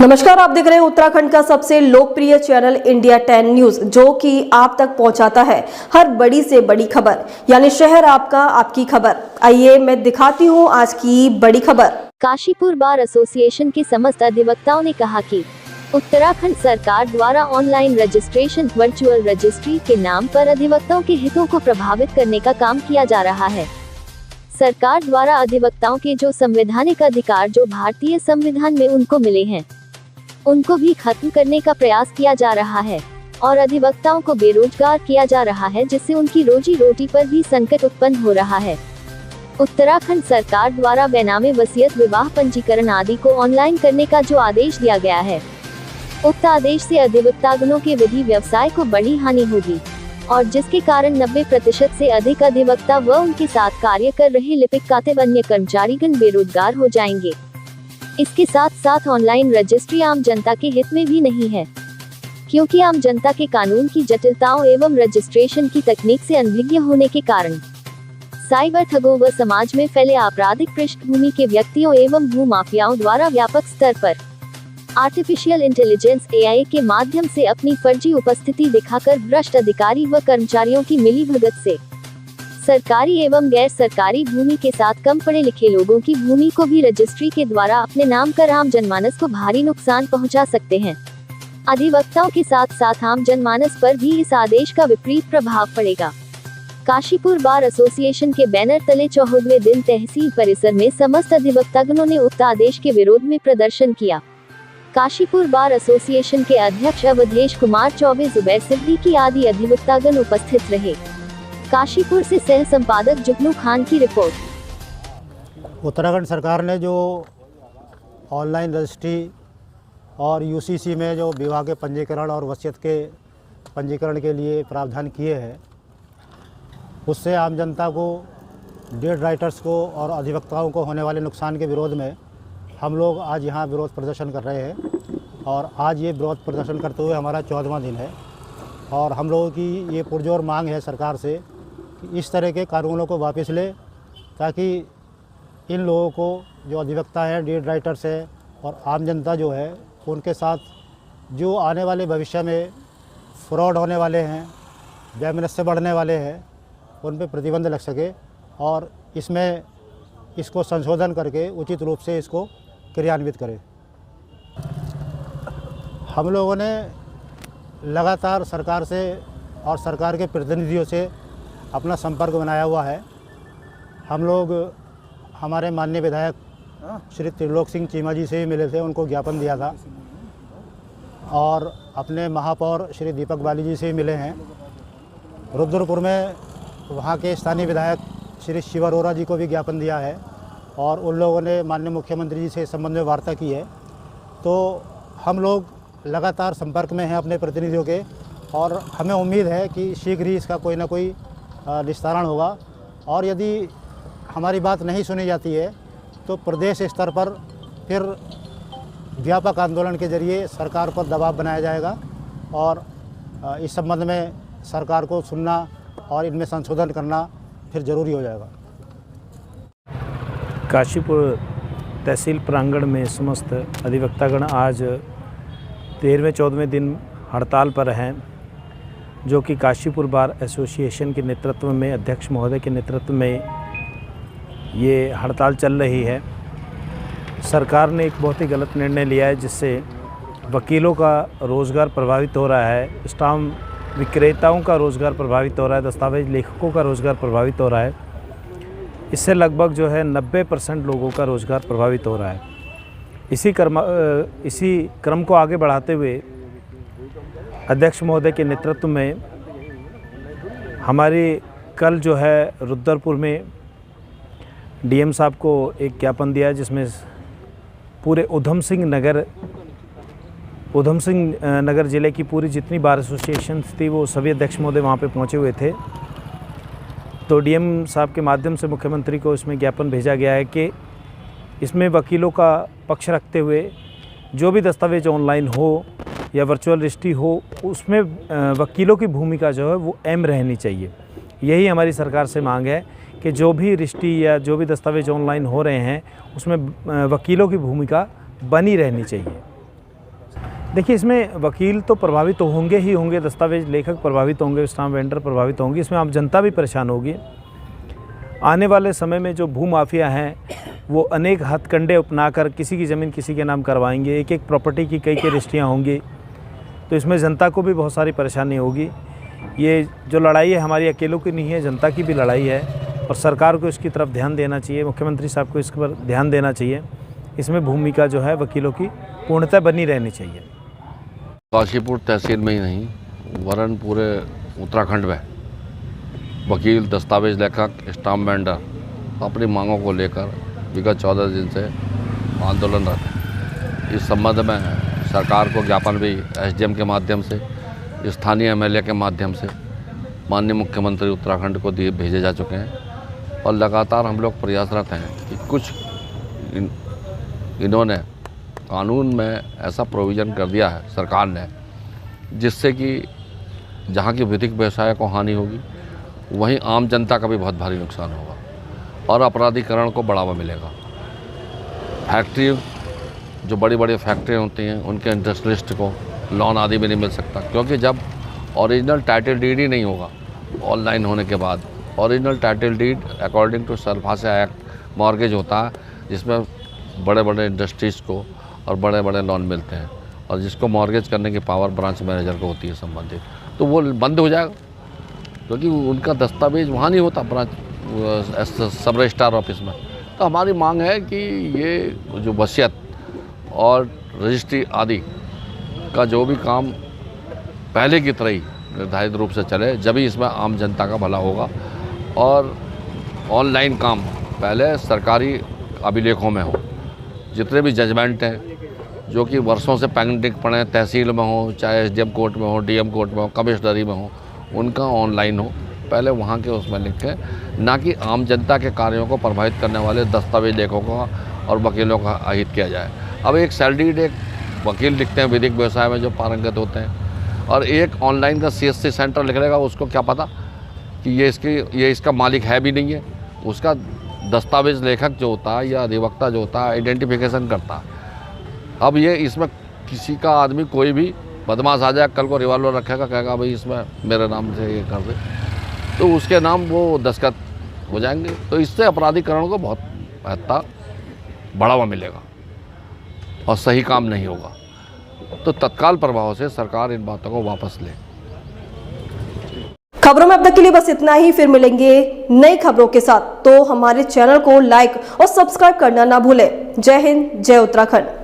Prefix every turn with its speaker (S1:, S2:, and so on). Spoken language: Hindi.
S1: नमस्कार, आप देख रहे हैं उत्तराखंड का सबसे लोकप्रिय चैनल इंडिया 10 न्यूज, जो कि आप तक पहुंचाता है हर बड़ी से बड़ी खबर, यानी शहर आपका, आपकी खबर। आइए मैं दिखाती हूं आज की बड़ी खबर।
S2: काशीपुर बार एसोसिएशन के समस्त अधिवक्ताओं ने कहा कि उत्तराखंड सरकार द्वारा ऑनलाइन रजिस्ट्रेशन वर्चुअल रजिस्ट्री के नाम पर अधिवक्ताओं के हितों को प्रभावित करने का काम किया जा रहा है। सरकार द्वारा अधिवक्ताओं के जो संवैधानिक अधिकार जो भारतीय संविधान में उनको मिले हैं, उनको भी खत्म करने का प्रयास किया जा रहा है और अधिवक्ताओं को बेरोजगार किया जा रहा है, जिससे उनकी रोजी रोटी पर भी संकट उत्पन्न हो रहा है। उत्तराखंड सरकार द्वारा बेनामे वसीयत, विवाह पंजीकरण आदि को ऑनलाइन करने का जो आदेश दिया गया है, उक्त आदेश से अधिवक्तागणों के विधि व्यवसाय को बड़ी हानि होगी और जिसके कारण 90% से अधिक अधिवक्ता व उनके साथ कार्य कर रहे लिपिक, कातिब, अन्य कर्मचारीगण बेरोजगार हो जाएंगे। इसके साथ साथ ऑनलाइन रजिस्ट्री आम जनता के हित में भी नहीं है, क्योंकि आम जनता के कानून की जटिलताओं एवं रजिस्ट्रेशन की तकनीक से अनभिज्ञ होने के कारण साइबर ठगों व समाज में फैले आपराधिक पृष्ठभूमि के व्यक्तियों एवं भूमाफियाओं द्वारा व्यापक स्तर पर आर्टिफिशियल इंटेलिजेंस (AI) के माध्यम से अपनी फर्जी उपस्थिति दिखाकर भ्रष्ट अधिकारी व कर्मचारियों की मिलीभगत से सरकारी एवं गैर सरकारी भूमि के साथ कम पढ़े लिखे लोगों की भूमि को भी रजिस्ट्री के द्वारा अपने नाम कर आम जनमानस को भारी नुकसान पहुंचा सकते हैं। अधिवक्ताओं के साथ साथ आम जनमानस पर भी इस आदेश का विपरीत प्रभाव पड़ेगा। काशीपुर बार एसोसिएशन के बैनर तले 14वें दिन तहसील परिसर में समस्त अधिवक्तागणों ने उक्त आदेश के विरोध में प्रदर्शन किया। काशीपुर बार एसोसिएशन के अध्यक्ष अवधेश कुमार चौबे, जुबैर सिद्दीकी आदि अधिवक्तागण उपस्थित रहे। काशीपुर से सह संपादक जुगनू खान की रिपोर्ट।
S3: उत्तराखंड सरकार ने जो ऑनलाइन रजिस्ट्री और यूसीसी में जो विवाह के पंजीकरण और वसीयत के पंजीकरण के लिए प्रावधान किए हैं, उससे आम जनता को, डेड राइटर्स को और अधिवक्ताओं को होने वाले नुकसान के विरोध में हम लोग आज यहाँ विरोध प्रदर्शन कर रहे हैं। और आज ये विरोध प्रदर्शन करते हुए हमारा 14वां दिन है और हम लोगों की ये पुरजोर मांग है सरकार से कि इस तरह के कानूनों को वापस ले, ताकि इन लोगों को, जो अधिवक्ता हैं, डेड राइटर्स हैं और आम जनता जो है, उनके साथ जो आने वाले भविष्य में फ्रॉड होने वाले हैं, वैमनस्य बढ़ने वाले हैं, उन पर प्रतिबंध लग सके और इसको संशोधन करके उचित रूप से इसको क्रियान्वित करें। हम लोगों ने लगातार सरकार से और सरकार के प्रतिनिधियों से अपना संपर्क बनाया हुआ है। हम लोग हमारे माननीय विधायक श्री त्रिलोक सिंह चीमा जी से ही मिले थे, उनको ज्ञापन दिया था, और अपने महापौर श्री दीपक बाली जी से ही मिले हैं। रुद्रपुर में वहाँ के स्थानीय विधायक श्री शिव अरोरा जी को भी ज्ञापन दिया है और उन लोगों ने माननीय मुख्यमंत्री जी से इस संबंध में वार्ता की है। तो हम लोग लगातार संपर्क में हैं अपने प्रतिनिधियों के और हमें उम्मीद है कि शीघ्र ही इसका कोई ना कोई निस्तारण होगा। और यदि हमारी बात नहीं सुनी जाती है तो प्रदेश स्तर पर फिर व्यापक आंदोलन के जरिए सरकार पर दबाव बनाया जाएगा और इस संबंध में सरकार को सुनना और इनमें संशोधन करना फिर ज़रूरी हो जाएगा।
S4: काशीपुर तहसील प्रांगण में समस्त अधिवक्तागण आज 13वें-14वें दिन हड़ताल पर हैं, जो कि काशीपुर बार एसोसिएशन के नेतृत्व में, अध्यक्ष महोदय के नेतृत्व में ये हड़ताल चल रही है। सरकार ने एक बहुत ही गलत निर्णय लिया है, जिससे वकीलों का रोज़गार प्रभावित हो रहा है, स्टाम्प विक्रेताओं का रोज़गार प्रभावित हो रहा है, दस्तावेज लेखकों का रोज़गार प्रभावित हो रहा है। इससे लगभग जो है 90% लोगों का रोज़गार प्रभावित हो रहा है। इसी क्रम को आगे बढ़ाते हुए अध्यक्ष महोदय के नेतृत्व में हमारी कल जो है रुद्रपुर में डीएम साहब को एक ज्ञापन दिया, जिसमें पूरे उधम सिंह नगर ज़िले की पूरी जितनी बार एसोसिएशन थी, वो सभी अध्यक्ष महोदय वहाँ पे पहुँचे हुए थे। तो डीएम साहब के माध्यम से मुख्यमंत्री को इसमें ज्ञापन भेजा गया है कि इसमें वकीलों का पक्ष रखते हुए जो भी दस्तावेज ऑनलाइन हो या वर्चुअल रजिस्ट्री हो, उसमें वकीलों की भूमिका जो है वो अहम रहनी चाहिए। यही हमारी सरकार से मांग है कि जो भी रजिस्ट्री या जो भी दस्तावेज ऑनलाइन हो रहे हैं, उसमें वकीलों की भूमिका बनी रहनी चाहिए। देखिए, इसमें वकील तो प्रभावित तो होंगे ही होंगे, दस्तावेज लेखक प्रभावित होंगे, स्टाम्प वेंडर प्रभावित होंगे, इसमें आम जनता भी परेशान होगी। आने वाले समय में जो भूमाफिया हैं वो अनेक हथकंडे अपनाकर किसी की ज़मीन किसी के नाम करवाएंगे, एक एक प्रॉपर्टी की कई रजिस्ट्रियाँ होंगी, तो इसमें जनता को भी बहुत सारी परेशानी होगी। ये जो लड़ाई है हमारी अकेलों की नहीं है, जनता की भी लड़ाई है और सरकार को इसकी तरफ ध्यान देना चाहिए, मुख्यमंत्री साहब को इस पर ध्यान देना चाहिए। इसमें भूमिका जो है वकीलों की पूर्णतः बनी रहनी चाहिए।
S5: काशीपुर तहसील में ही नहीं वरन पूरे उत्तराखंड में वकील, दस्तावेज लेखक, स्टाम्प वेंडर अपनी मांगों को लेकर विगत 14 दिन से आंदोलनरत है। इस संबंध में सरकार को ज्ञापन भी एसडीएम के माध्यम से, स्थानीय एमएलए के माध्यम से माननीय मुख्यमंत्री उत्तराखंड को भेजे जा चुके हैं और लगातार हम लोग प्रयासरत हैं कि कुछ इन्होंने कानून में ऐसा प्रोविज़न कर दिया है सरकार ने, जिससे कि जहाँ की विधिक व्यवसाय को हानि होगी वहीं आम जनता का भी बहुत भारी नुकसान होगा और अपराधीकरण को बढ़ावा मिलेगा। फैक्ट्री, जो बड़ी बड़ी फैक्ट्रियाँ होती हैं, उनके इंडस्ट्रियलिस्ट को लोन आदि भी नहीं मिल सकता, क्योंकि जब ओरिजिनल टाइटल डीड ही नहीं होगा ऑनलाइन होने के बाद। Original title deed according to SARFAESI act mortgage होता है, जिसमें बड़े बड़े इंडस्ट्रीज़ को और बड़े बड़े लोन मिलते हैं और जिसको मॉर्गेज करने की पावर ब्रांच मैनेजर को होती है संबंधित, तो वो बंद हो जाएगा क्योंकि उनका दस्तावेज वहाँ नहीं होता ब्रांच सब रजिस्ट्रार ऑफिस में। तो हमारी मांग है कि ये जो वसीयत और रजिस्ट्री आदि का जो भी काम पहले की तरह ही निर्धारित रूप से चले, जब ही इसमें आम जनता का भला होगा। और ऑनलाइन काम पहले सरकारी अभिलेखों में हो, जितने भी जजमेंट हैं जो कि वर्षों से पेंडिंग पड़े, तहसील में हो, चाहे एसडीएम कोर्ट में हो, डीएम कोर्ट में हो, कमिश्नरी में हो, उनका ऑनलाइन हो, पहले वहाँ के उसमें लिखें, ना कि आम जनता के कार्यों को प्रभावित करने वाले दस्तावेज लेखकों का और वकीलों का अहित किया जाए। अब एक सैलरीड एक वकील लिखते हैं विधिक व्यवसाय में जो पारंगत होते हैं, और एक ऑनलाइन का सीएससी सेंटर लिख लेगा, उसको क्या पता कि ये इसका मालिक है भी नहीं है। उसका दस्तावेज लेखक जो होता है या अधिवक्ता जो होता है आइडेंटिफिकेशन करता है। अब ये इसमें किसी का आदमी कोई भी बदमाश आ जाए, कल को रिवॉल्वर रखेगा, कहेगा भाई इसमें मेरे नाम से ये कर दे, तो उसके नाम वो दस्तखत हो जाएंगे। तो इससे अपराधीकरण को बहुत महत्ता बढ़ावा मिलेगा और सही काम नहीं होगा। तो तत्काल प्रभाव से सरकार इन बातों को वापस ले।
S1: खबरों में अब तक के लिए बस इतना ही। फिर मिलेंगे नई खबरों के साथ, तो हमारे चैनल को लाइक और सब्सक्राइब करना ना भूलें। जय हिंद, जय उत्तराखंड।